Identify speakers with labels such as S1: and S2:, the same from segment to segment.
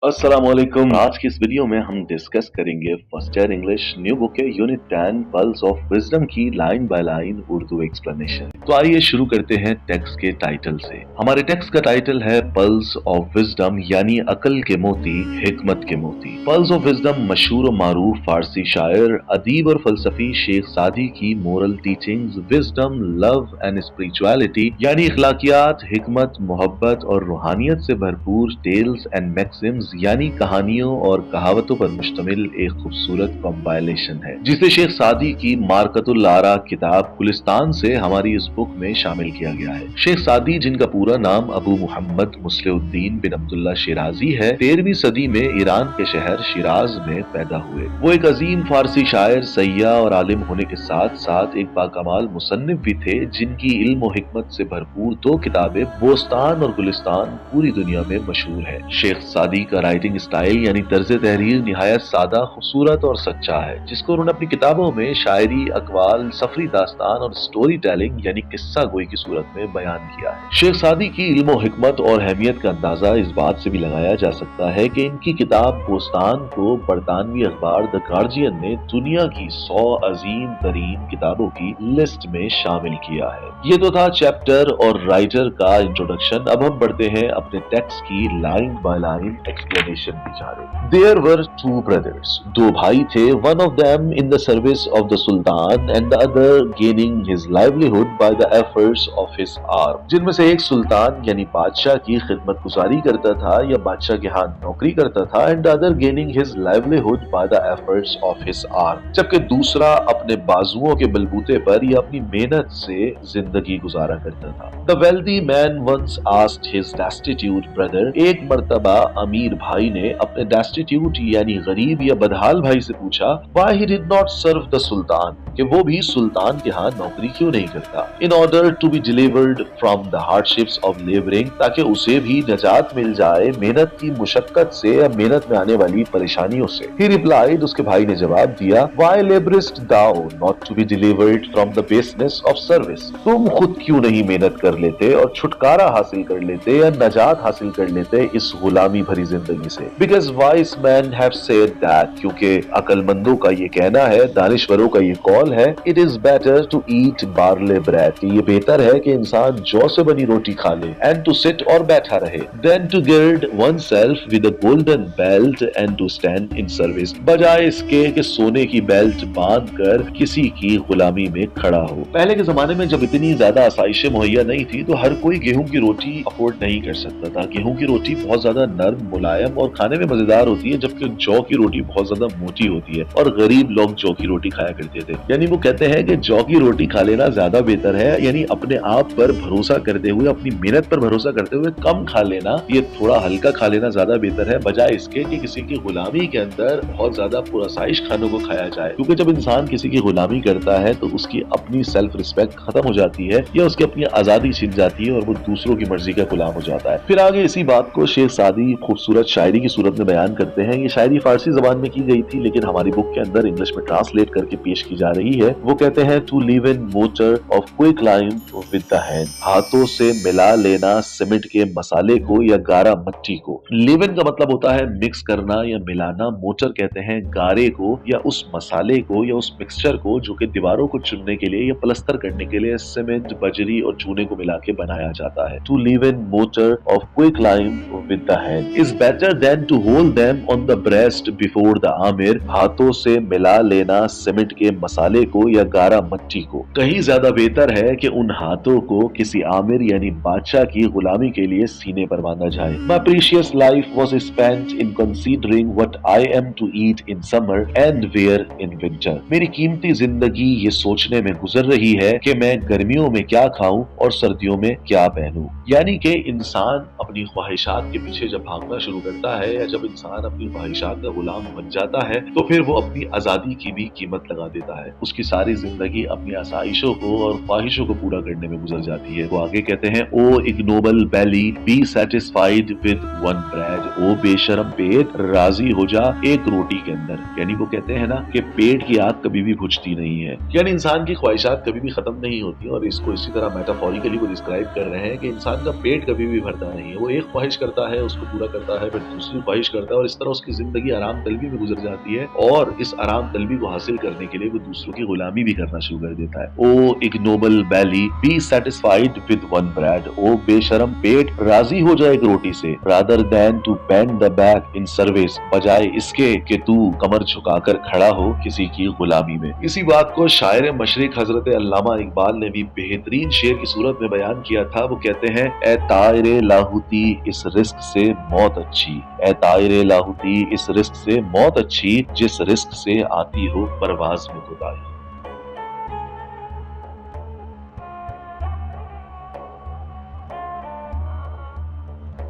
S1: अस्सलाम वालेकुम। आज की इस वीडियो में हम डिस्कस करेंगे first year English new book के यूनिट 10 पल्स ऑफ विजडम की line by line Urdu explanation. तो आइए शुरू करते हैं टेक्स्ट के टाइटल से। हमारे टेक्स्ट का टाइटल है पल्स ऑफ विजडम, यानी अकल के मोती, हिकमत के मोती। पल्स ऑफ विजडम मशहूर और मारूफ फारसी शायर, अदीब और फलसफी शेख सादी की moral teachings, wisdom, love and spirituality यानी इखलाकियात, हिकमत, मोहब्बत और रूहानियत से भरपूर टेल्स एंड मैक्सिम्स यानी कहानियों और कहावतों पर मुश्तमिल एक खूबसूरत कॉम्पाइलेशन है, जिसे शेख सादी की मार्कतुल आरा किताब गुलिस्तान से हमारी इस बुक में शामिल किया गया है। शेख सादी, जिनका पूरा नाम अबू मुहम्मद मुस्लिउद्दीन बिन अब्दुल्ला शिराजी है, 13वीं सदी में ईरान के शहर शिराज में पैदा हुए। वो एक अजीम फारसी शायर, सय्याह और आलिम होने के साथ साथ एक बाकमाल मुसन्निफ भी थे, जिनकी इल्म और हिकमत से भरपूर 2 किताबें बोस्तान और गुलिस्तान पूरी दुनिया में मशहूर है। शेख सादी का राइटिंग स्टाइल यानी तर्ज तहरीर निहायत सादा, खूबसूरत और सच्चा है, जिसको उन्होंने अपनी किताबों में शायरी, अकवाल, सफरी दास्तान और स्टोरी टेलिंग यानी किस्सा गोई की सूरत में बयान किया है। शेख सादी की इल्म हिकमत और अहमियत का अंदाजा इस बात से भी लगाया जा सकता है कि इनकी किताब बोस्तान को बरतानवी अखबार द गार्जियन ने दुनिया की 100 अजीम तरीन किताबों की लिस्ट में शामिल किया है। ये तो था चैप्टर और राइटर का इंट्रोडक्शन। अब हम बढ़ते हैं अपने टेक्स्ट की लाइन बाय लाइन एक्सप्लेनेशन की जारे। There were 2 brothers, 2 भाई थे, one of them in the service of the Sultan and the other gaining his livelihood by the efforts of his arm। जिनमें से एक सुल्तान यानी बादशाह की खिदमत गुजारी करता था या बादशाह के हाथ नौकरी करता था, and the other gaining his livelihood by the efforts of his arm, जबकि दूसरा अपने बाजुओं के बलबूते पर या अपनी मेहनत से जिंदगी गुजारा करता था। The wealthy man once asked his destitute brother, एक मर्तबा अमीर भाई ने अपने destitute यानी गरीब या बदहाल भाई से पूछा, why he did not serve the sultan, कि वो भी सुल्तान के हाथ नौकरी क्यों नहीं करता, in order to be delivered from the hardships of laboring, ताकि उसे भी निजात मिल जाए मेहनत की मुशक्कत से या मेहनत में आने वाली परेशानियों से। He replied, उसके भाई ने जवाब दिया, why laborest thou not to be delivered from the baseness of service, तुम खुद क्यों नहीं मेहनत कर लेते और छुटकारा हासिल कर लेते या नजात हासिल कर लेते इस गुलामी भरी जिंदगी से। Because wise men have said that, क्योंकि अकलमंदों का ये कहना है, दानिश्वरों का ये कौल है, it is better to eat barley bread, कि ये बेहतर है कि इंसान जौ से बनी रोटी खा ले, and to sit और बैठा रहे, than to gird oneself with a golden belt and to stand in service, बजाय इसके कि सोने की बेल्ट बांध कर किसी की गुलामी में खड़ा हो। पहले के जमाने में जब इतनी ज्यादा आसाइशें मुहैया नहीं थी तो हर कोई गेहूं की रोटी अफोर्ड नहीं कर सकता था। गेहूं की रोटी बहुत ज्यादा नर्म, मुलायम और खाने में मजेदार होती है, जबकि जौ की रोटी बहुत ज्यादा मोटी होती है और गरीब लोग जौ की रोटी खाया करते थे। यानी वो कहते हैं कि जौ की रोटी खा लेना ज्यादा बेहतर है, यानी अपने आप पर भरोसा करते हुए, अपनी मेहनत पर भरोसा करते हुए कम खा लेना, ये थोड़ा हल्का खा लेना ज्यादा बेहतर है, बजाय इसके कि किसी की गुलामी के अंदर बहुत ज्यादा पुरसाइश खानों को खाया जाए। क्योंकि जब इंसान किसी की गुलामी करता है तो उसकी अपनी सेल्फ रिस्पेक्ट खत्म हो जाती है या उसकी अपनी आजादी छिन जाती है और वो दूसरों की मर्जी का गुलाम हो जाता है। फिर आगे इसी बात को शेख सादी खूबसूरत शायरी की सूरत में बयान करते हैं। ये शायरी फारसी जबान में की गई थी, लेकिन हमारी बुक के अंदर इंग्लिश में ट्रांसलेट करके पेश की जा रही है। वो कहते हैं, to live in mortar of quick lime with the hand, हाथों से मिला लेना सीमेंट के मसाले को या गारा मट्टी को। लिव इन का मतलब होता है मिक्स करना या मिलाना, मोटर कहते हैं गारे को या उस मसाले को या उस मिक्सचर को जो कि दीवारों को चुनने के लिए या प्लस्तर करने के लिए सीमेंट, बजरी और चूने को मिला के बनाया जाता है। To live in mortar of quick lime with the hand is better than to hold them on the breast before the amir, हाथों से मिला लेना सीमेंट के मसाले को या गारा मट्टी को कहीं ज्यादा बेहतर है कि उन हाथों को किसी आमिर यानी बादशाह की गुलामी के लिए सीने पर बांधा जाए। My precious life was spent in considering what I am to eat in summer and wear in winter। मेरी कीमती जिंदगी ये सोचने में गुजर रही है कि मैं गर्मियों में क्या खाऊं और सर्दियों में क्या पहनूं। यानी कि इंसान अपनी ख्वाहिशात के पीछे जब भागना शुरू करता है या जब इंसान अपनी ख्वाहिशात का गुलाम बन जाता है तो फिर वो अपनी आजादी की भी कीमत लगा देता है। उसकी सारी जिंदगी अपनी आसाइशों को और ख्वाहिशों को पूरा करने में गुजर जाती है। वो आगे कहते हैं, O ignoble belly be satisfied with one bread, ओ बेशरम पेट राजी हो जा एक रोटी के अंदर। यानी वो कहते हैं ना कि पेट की आग कभी भी बुझती नहीं है, यानी इंसान की ख्वाहिशात कभी भी खत्म नहीं होती और इसको इसी तरह मेटाफोरिकली वो डिस्क्राइब कर रहे हैं कि इंसान का पेट कभी भी भरता नहीं है। वो एक ख्वाहिश करता है, उसको पूरा करता है, پھر दूसरी ख्वाहिश करता है और इस तरह उसकी जिंदगी आराम तलबी में गुजर जाती है और इस आराम तलबी को हासिल करने के लिए वो दूसरों की गुलामी भी करना शुरू कर देता है। O ignoble belly be satisfied with one bread, ओ बेशरम पेट राजी हो जाए एक रोटी से, rather than to bend the back in service, बजाय इसके कि तू कमर झुकाकर खड़ा हो किसी की गुलामी में। इसी बात को शायर मशरिक हजरत अल्लामा इकबाल ने भी बेहतरीन शेर की सूरत में बयान किया था। वो कहते हैं, ए तायरे लाहूती इस रिस्क से मौत अच्छी, ए तायरे लाहूती इस रिस्क से मौत अच्छी, जिस रिस्क से आती हो परवाज में खुदाई।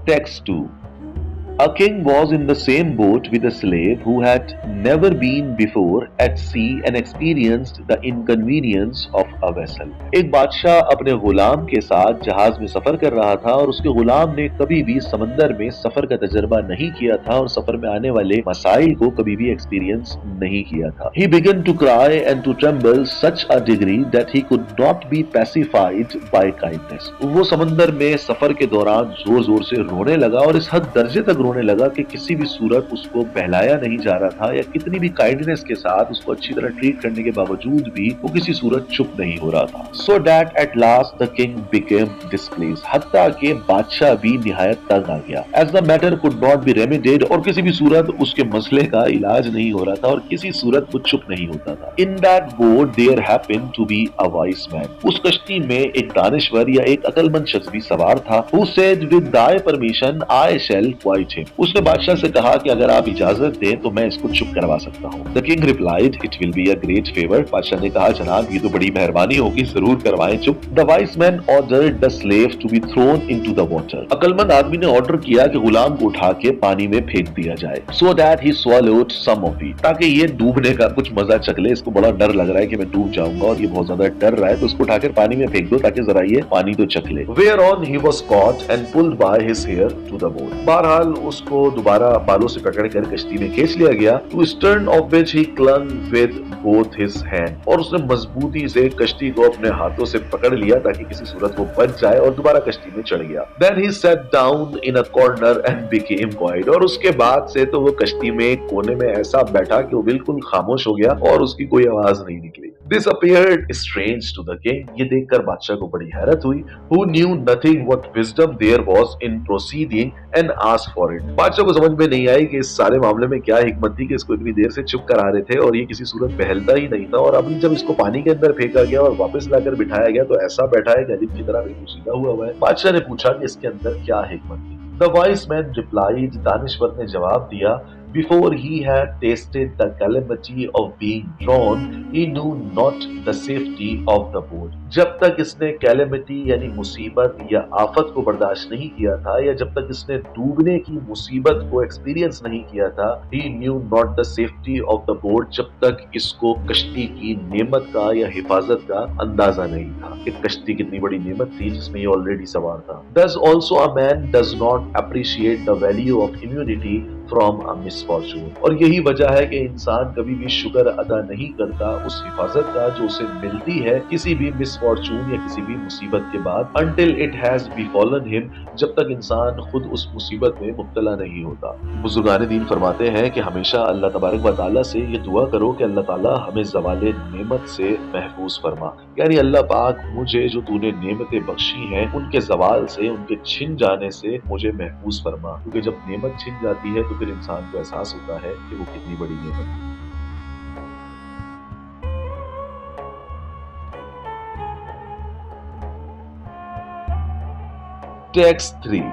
S1: Text 2. A king was in the same boat with a slave who had never been before at sea and experienced the inconvenience of a vessel. एक बादशाह अपने गुलाम के साथ जहाज में सफर कर रहा था और उसके गुलाम ने कभी भी समंदर में सफर का तजर्बा नहीं किया था और सफर में आने वाले मसाइल को कभी भी एक्सपीरियंस नहीं किया था। He began to cry and to tremble such a degree that he could not be pacified by kindness. वो समंदर में सफर के दौरान जोर जोर से रोने लगा और इस हद दर्जे तक रोने लगा कि किसी भी सूरत उसको बहलाया नहीं जा रहा था या कितनी भी काइंडनेस के साथ उसको अच्छी तरह ट्रीट करने के बावजूद भी वो किसी सूरत चुप नहीं हो रहा था। So that at last the king became displeased, हत्ता के बादशाह भी निहायत तंग आ गया। As the matter could not be remedied, और किसी भी सूरत उसके मसले का इलाज नहीं हो रहा था और किसी सूरत वो चुप नहीं होता था। In that boat there happened to be a wise man, उस कश्ती में एक दानिश्वर या एक अक्लमंद शख्स भी सवार था। Who said with thy permission I shall quiet him, उसने बादशाह से कहा कि अगर आप इजाजत दें तो मैं इसको चुप करवा सकता हूँ। The king replied, it will be a great favor, बादशाह ने कहा जनाब ये तो बड़ी मेहरबानी होगी, जरूर करवाएं चुप। The wise man ordered the slave to be thrown into the water, अक्लमंद आदमी ने ऑर्डर किया कि गुलाम को उठा के पानी में फेंक दिया जाए। So that he swallowed some of it, ताकि ये डूबने का कुछ मजा चख ले, इसको बड़ा डर लग रहा है कि मैं डूब जाऊंगा और ये बहुत ज्यादा डर रहा है, तो उसको उठाकर पानी में फेंक दो ताकि जरा ये पानी तो चख ले। Whereon he was caught and pulled by his hair to the boat, बहरहाल उसको दोबारा बालों से पकड़कर कश्ती में खींच लिया गया। To stern of which he clung with both his hand, और उसने मजबूती से कश्ती को अपने हाथों से पकड़ लिया ताकि किसी सूरत वो बच जाए और दोबारा कश्ती में चढ़ गया। Then he sat down in a corner and became quiet, और उसके बाद से तो वो कश्ती में एक कोने में ऐसा बैठा कि वो बिल्कुल खामोश हो गया और उसकी कोई आवाज नहीं निकली। This appeared strange to the king, ये देखकर बादशाह को बड़ी हैरत हुई। Who knew nothing what wisdom there was in proceeding and asked for it, बादशाह को समझ में नहीं आई कि इस सारे मामले में क्या हिकमत थी कि इसको इतनी देर से चुप करा रहे थे और ये किसी सूरत बहलता ही नहीं था, और अभी जब इसको पानी के अंदर फेंका गया और वापस लाकर बिठाया गया तो ऐसा बैठा है कि अजीब की तरह बिल्कुल सीधा हुआ है। बादशाह ने पूछा कि इसके अंदर क्या हिकमत थी। The wise man replied, दानिश्वर ने जवाब दिया, before he had tasted the calamity of being drawn, he knew not the safety of the boat. जब तक इसने कैलेमिटी यानी मुसीबत या आफत को बर्दाश्त नहीं किया था, या जब तक इसने डूबने की मुसीबत को एक्सपीरियंस नहीं किया था, he knew not the safety of the boat, जब तक इसको कश्ती की नेमत का या हिफाजत का अंदाजा नहीं था कि कश्ती कितनी बड़ी नेमत थी जिसमें ये ऑलरेडी सवार था। Thus also a man does not appreciate the value of immunity from a misfortune, और यही वजह है कि इंसान कभी भी शुक्र अदा नहीं करता उस हिफाजत का जो उसे मिलती है किसी भी मिसफॉर्चून या किसी भी मुसीबत के बाद, until it has befallen him, जब तक इंसान खुद उस मुसीबत में मुब्तला नहीं होता। बुजुर्गान दीन फरमाते हैं कि हमेशा अल्लाह तबारक व तआला से ये दुआ करो कि अल्लाह ताला हमें ज़वाले नेमत से महफूज फरमा, यानी अल्लाह पाक मुझे जो तूने नेमतें बख्शी हैं उनके ज़वाल से, उनके छिन जाने से मुझे महफूज फरमा, क्योंकि जब नेमत छिन जाती है तो फिर इंसान को एहसास होता है कि वो कितनी बड़ी नेमत है। Text 3.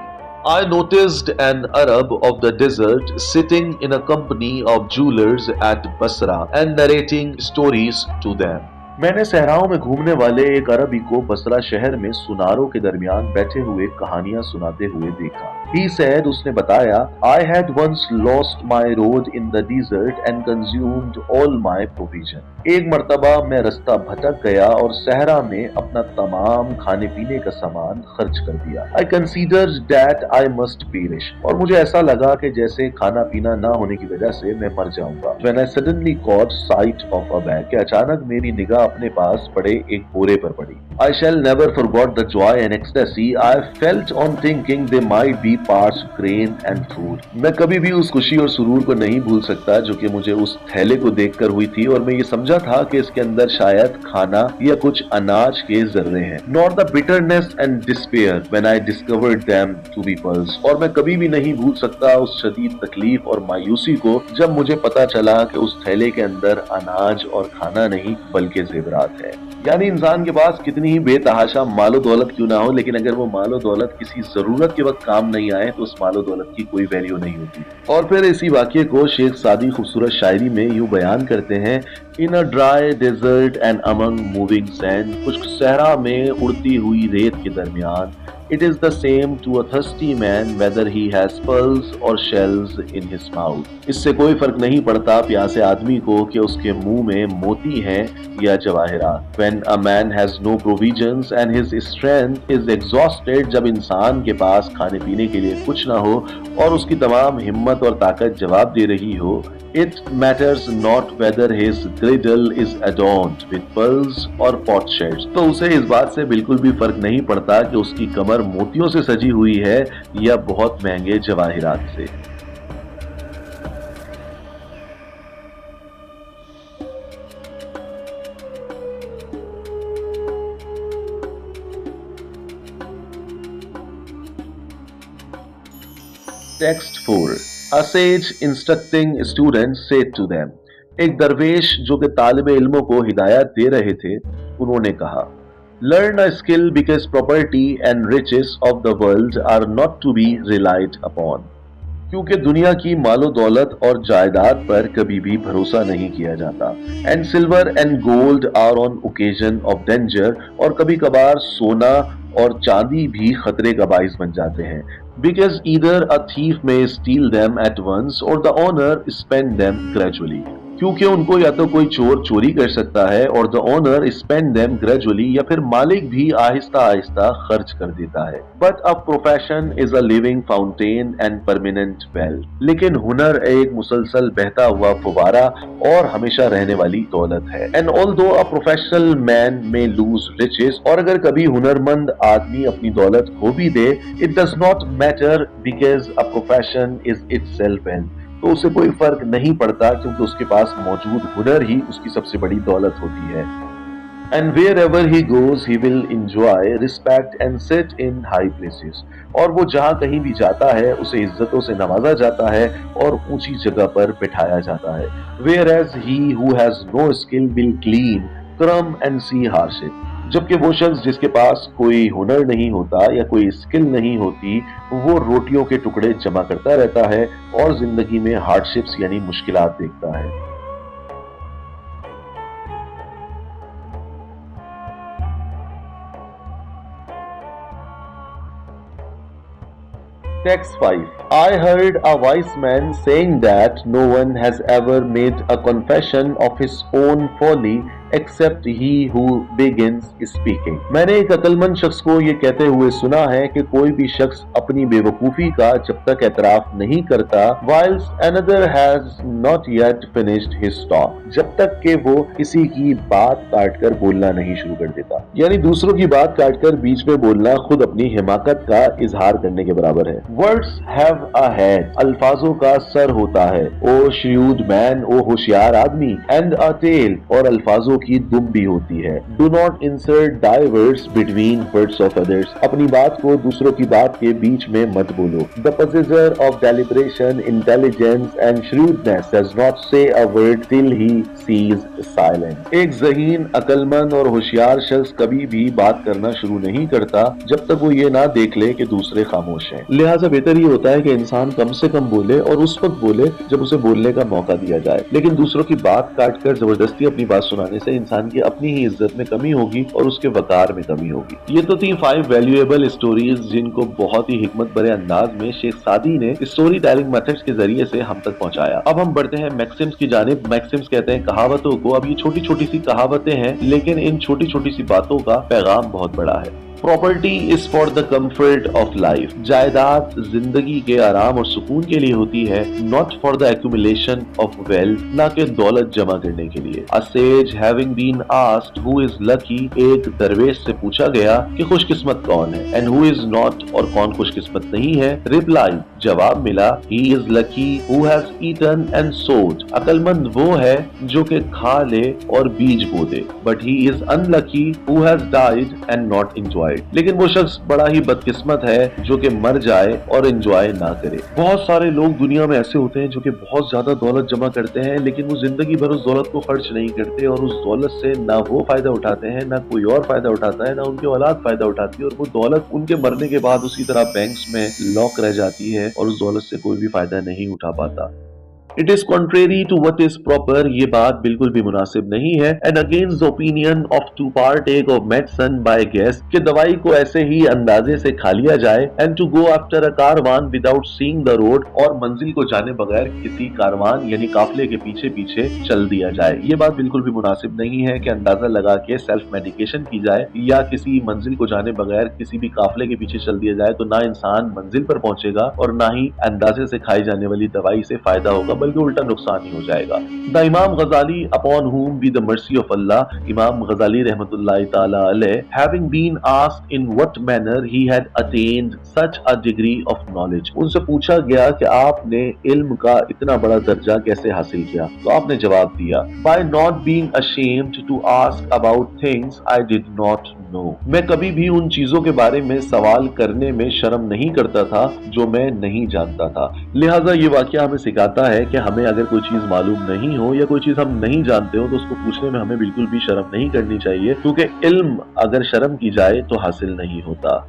S1: I noticed an Arab of the desert sitting in a company of jewelers at Basra and narrating stories to them. मैंने सहराओं में घूमने वाले एक अरबी को बसरा शहर में सुनारों के दरमियान बैठे हुए कहानियां सुनाते हुए देखा। He said, उसने बताया, I had once lost my road in the desert and consumed all my provision. एक मर्तबा मैं रास्ता भटक गया और सहरा में अपना तमाम खाने पीने का सामान खर्च कर दिया। I considered that I must perish, और मुझे ऐसा लगा कि जैसे खाना पीना ना होने की वजह से मैं मर जाऊंगा। When I suddenly caught sight of a bag, कि अचानक मेरी निगाह अपने पास पड़े एक बोरे पर पड़ी। I shall never forget the joy and ecstasy I felt on thinking they might be parts of grain and food। मैं कभी भी उस खुशी और सुरूर को नहीं भूल सकता जो कि मुझे उस थैले को देखकर हुई थी, और मैं ये समझा था कि इसके अंदर शायद खाना या कुछ अनाज के जर्रे हैं। Nor the bitterness and despair when I discovered them to be pearls। और मैं कभी भी नहीं भूल सकता उस शदीद तकलीफ और मायूसी को जब मुझे पता चला कि उस थैले के अंदर अनाज और खाना नहीं बल्कि जेवरात है। यानी इंसान के पास कितनी ही बेतहाशा मालो दौलत क्यों ना हो, लेकिन अगर वो मालो दौलत किसी जरूरत के वक्त काम नहीं आए तो उस मालो दौलत की कोई वैल्यू नहीं होती। और फिर इसी वाक्य को शेख सादी खूबसूरत शायरी में यूं बयान करते हैं, in a dry desert and among moving sand, खुश्क सहरा में उड़ती हुई रेत के दरमियान, it is the same to a thirsty man whether he has pearls or shells in his mouth। इससे कोई फर्क नहीं पड़ता प्यासे आदमी को कि उसके मुंह में मोती हैं या जवाहिरात। When a man has no provisions and his strength is exhausted, जब इंसान के पास खाने पीने के लिए कुछ ना हो और उसकी तमाम हिम्मत और ताकत जवाब दे रही हो, it matters not whether his girdle is adorned with pearls or potsherds। तो उसे इस बात से बिल्कुल भी फर्क नहीं पड़ता कि उसकी कमर मोतियों से सजी हुई है या बहुत महंगे जवाहिरात से। Text 4 A sage instructing students said to them। एक दरवेश जो कि तालिबे इल्मों को हिदायत दे रहे थे, उन्होंने कहा, Learn a skill because property and riches of the world are not to be relied upon। क्योंकि दुनिया की मालो दौलत और जायदाद पर कभी भी भरोसा नहीं किया जाता। And silver and gold are on occasion of danger, और कभी कभार सोना और चांदी भी खतरे का बाइस बन जाते हैं। Because either a thief may steal them at once or the owner spend them gradually। क्योंकि उनको या तो कोई चोर चोरी कर सकता है और the owner spend them gradually, या फिर मालिक भी आहिस्ता आहिस्ता खर्च कर देता है। But a profession is a living fountain and permanent well. लेकिन हुनर एक मुसलसल बहता हुआ फुवारा और हमेशा रहने वाली दौलत है। And although a professional man may lose riches, और अगर कभी हुनरमंद आदमी अपनी दौलत खो भी दे, it does not matter because a profession is itself wealth. तो उसे कोई फर्क नहीं पड़ता क्योंकि उसके पास मौजूद हुनर ही उसकी सबसे बड़ी दौलत होती है। And wherever he goes, he will enjoy respect and sit in high places। और वो जहाँ कहीं भी जाता है उसे इज्जतों से नवाजा जाता है और ऊंची जगह पर बिठाया जाता है। Whereas he who has no skill will glean, crumb and see hardship। जबकि वो शख्स जिसके पास कोई हुनर नहीं होता या कोई स्किल नहीं होती, वो रोटियों के टुकड़े जमा करता रहता है और जिंदगी में हार्डशिप्स यानी मुश्किलात देखता है। Text 5 I heard a wise man saying that no one has ever made a confession of his own folly except he who begins speaking। मैंने एक अक्लमंद शख्स को ये कहते हुए सुना है कि कोई भी शख्स अपनी बेवकूफी का जब तक एतराफ नहीं करता, whilst another has not yet finished his talk, जब तक कि वो किसी की बात काटकर बोलना नहीं शुरू कर देता। यानी दूसरों की बात काटकर बीच में बोलना खुद अपनी हिमाकत का इजहार करने के बराबर है। Words have a head, अल्फाजों का सर होता है। ओ shrewd man, ओ होशियार आदमी, and a tail, और अल्फाजों की दुम भी होती है। Do not insert diverse between words of others। अपनी बात को दूसरों की बात के बीच में मत बोलो। The possessor of deliberation, intelligence and shrewdness does not say a word till he sees silence। एक ज़हीन, अक्लमंद और होशियार शख्स कभी भी बात करना शुरू नहीं करता जब तक वो ये ना देख ले कि दूसरे खामोश हैं। लिहाजा बेहतर ये होता है कि इंसान कम से कम बोले और उस वक्त बोले जब उसे बोलने का मौका दिया जाए। लेकिन दूसरों की बात काटकर जबरदस्ती अपनी बात सुनाने से इंसान की अपनी ही इज्जत में कमी होगी और उसके वकार में कमी होगी। ये तो थी 5 वैल्यूएबल स्टोरीज जिनको बहुत ही हिकमत भरे अंदाज में शेख सादी ने स्टोरी टेलिंग मेथड्स के जरिए से हम तक पहुंचाया। अब हम बढ़ते हैं मैक्सिम्स की जानिब। मैक्सिम्स कहते हैं कहावतों को। अब ये छोटी छोटी सी कहावतें हैं, लेकिन इन छोटी छोटी सी बातों का पैगाम बहुत बड़ा है। Property is for the comfort of life, जायदाद जिंदगी के आराम और सुकून के लिए होती है, not for the accumulation of wealth, ना कि दौलत जमा करने के लिए। A sage having been asked who is lucky, एक दरवेश से पूछा गया कि खुशकिस्मत कौन है, एंड हु इज नॉट, और कौन खुशकिस्मत नहीं है। रिप्लाई, जवाब मिला, he is lucky who has eaten and sowed, अक्लमंद वो है जो कि खा ले और बीज बो दे, but he is unlucky who has died and not enjoyed, लेकिन वो शख्स बड़ा ही बदकिस्मत है जो कि मर जाए और एंजॉय ना करे। बहुत सारे लोग दुनिया में ऐसे होते हैं जो कि बहुत ज्यादा दौलत जमा करते हैं, लेकिन वो जिंदगी भर उस दौलत को खर्च नहीं करते और उस दौलत से ना वो फायदा उठाते हैं, ना कोई और फायदा उठाता है, ना उनकी औलाद फायदा उठाती है, और वो दौलत उनके मरने के बाद उसी तरह बैंक्स में लॉक रह जाती है और उस दौलत से कोई भी फायदा नहीं उठा पाता। It is contrary to what is proper, ये बात बिल्कुल भी मुनासिब नहीं है, and against the opinion of to partake of medicine by guess, कि दवाई को ऐसे ही अंदाजे से खा लिया जाए, and to go after a caravan without seeing the road, और मंजिल को जाने बगैर किसी कारवान यानी काफले के पीछे पीछे चल दिया जाए। ये बात बिल्कुल भी मुनासिब नहीं है कि अंदाजा लगा के सेल्फ मेडिकेशन की जाए या किसी मंजिल को जाने बगैर किसी भी काफले के पीछे चल दिया जाए, तो ना इंसान मंजिल पर पहुंचेगा और ना ही अंदाजे से खाई जाने वाली दवाई से फायदा होगा, बल्कि उल्टा नुकसान ही हो जाएगा। द इमाम गजाली upon whom be the mercy of Allah, इमाम गजाली रहमतुल्लाह ताला अलैह, having been asked in what manner he had attained such a degree of knowledge, उनसे पूछा गया कि आपने इल्म का इतना बड़ा दर्जा कैसे हासिल किया, तो आपने जवाब दिया, by not being ashamed to ask about things I did not know, मैं कभी भी उन चीजों के बारे में सवाल करने में शर्म नहीं करता था जो मैं नहीं जानता था। लिहाजा ये वाकया हमें सिखाता है कि हमें अगर कोई चीज मालूम नहीं हो या कोई चीज हम नहीं जानते हो तो उसको पूछने में हमें बिल्कुल भी शर्म नहीं करनी चाहिए, क्योंकि इल्म अगर शर्म की जाए तो हासिल नहीं होता।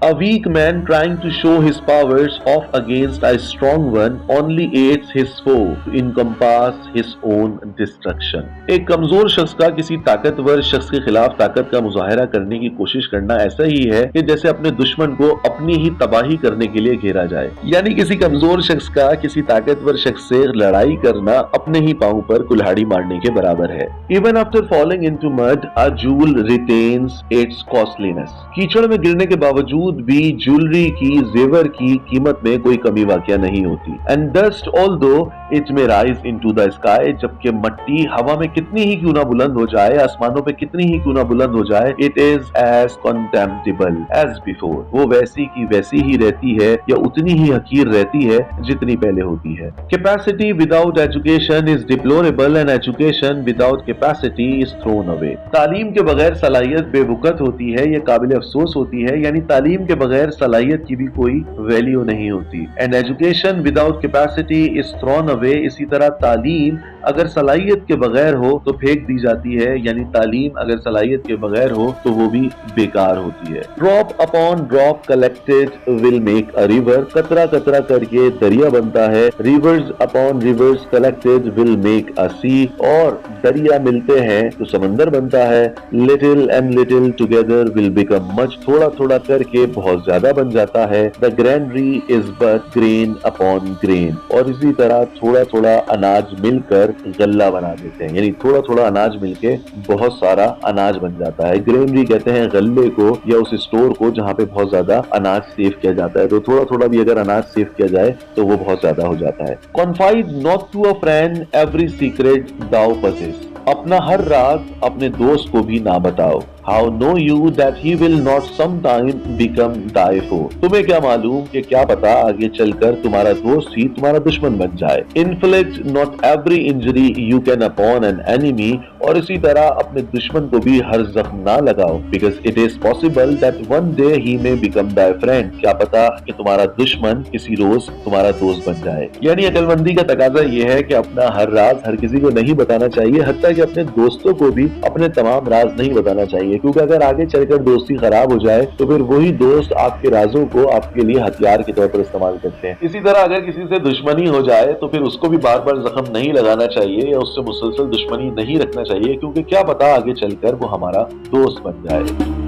S1: A weak man trying to show his powers off against a strong one only aids his foe to encompass his own destruction. एक कमजोर शख्स का किसी ताकतवर शख्स के खिलाफ ताकत का मुजाहरा करने की कोशिश करना ऐसा ही है कि जैसे अपने दुश्मन को अपनी ही तबाही करने के लिए घेरा जाए, यानी किसी कमजोर शख्स का किसी ताकतवर शख्स से लड़ाई करना अपने ही पांव पर कुल्हाड़ी मारने के बराबर है। Even after falling into mud, a jewel retains its costliness. कीचड़ में गिरने के बावजूद भी ज्वेलरी की, जेवर की कीमत में कोई कमी वाकया नहीं होती। And dust although it may rise into the sky, जबकि मट्टी हवा में कितनी ही क्यों ना बुलंद हो जाए, आसमानों पे कितनी ही क्यों ना बुलंद हो जाए, it is as contemptible as before, वो वैसी की वैसी ही रहती है या उतनी ही हकीर रहती है जितनी पहले होती है। Capacity without education is deplorable and education without capacity is thrown away, तालीम के बगैर सलाहियत बेवकत होती है, ये काबिल अफसोस होती है, यानी तालीम के बगैर सलाहियत की भी कोई वैल्यू नहीं होती। And education without capacity is thrown away, इसी तरह तालीम अगर सलाहियत के बगैर हो तो फेंक दी जाती है, यानी तालीम अगर सलाहियत के बगैर हो तो वो भी बेकार होती है। Drop upon drop collected will make a river, कतरा कतरा करके दरिया बनता है। Rivers upon rivers collected will make a sea, और दरिया मिलते हैं तो समंदर बनता है। Little and little together will become much, थोड़ा थोड़ा करके बहुत ज्यादा बन जाता है। The granary is but grain upon grain, और इसी तरह थोड़ा थोड़ा अनाज मिलकर गल्ला बना देते हैं, यानी थोड़ा थोड़ा अनाज मिलके बहुत सारा अनाज बन जाता है। ग्रेनरी कहते हैं गल्ले को या उस स्टोर को जहाँ पे बहुत ज्यादा अनाज सेव किया जाता है, तो थोड़ा थोड़ा भी अगर अनाज सेव किया जाए तो वो बहुत ज्यादा हो जाता है। Confide not to a friend every secret thou possess, अपना हर राज अपने दोस्त को भी ना बताओ। How know you that he will not sometime become thy foe, तुम्हें क्या मालूम कि क्या पता आगे चलकर तुम्हारा दोस्त ही तुम्हारा दुश्मन बन जाए। Inflict not every injury you can upon an enemy, और इसी तरह अपने दुश्मन को भी हर जख्म ना लगाओ, because it is possible that one day he may become thy friend, क्या पता कि तुम्हारा दुश्मन किसी रोज तुम्हारा दोस्त बन जाए। यानी अक्लमंदी का तकाजा ये है कि अपना हर राज हर किसी को नहीं बताना चाहिए, हत्ता कि अपने दोस्तों को भी अपने तमाम राज नहीं बताना चाहिए, क्योंकि अगर आगे चलकर दोस्ती खराब हो जाए तो फिर वही दोस्त आपके राजों को आपके लिए हथियार के तौर पर इस्तेमाल करते हैं। इसी तरह अगर किसी से दुश्मनी हो जाए तो फिर उसको भी बार बार जख्म नहीं लगाना चाहिए या उससे मुसलसल दुश्मनी नहीं रखना चाहिए, क्योंकि क्या पता आगे चलकर वो हमारा दोस्त बन जाए।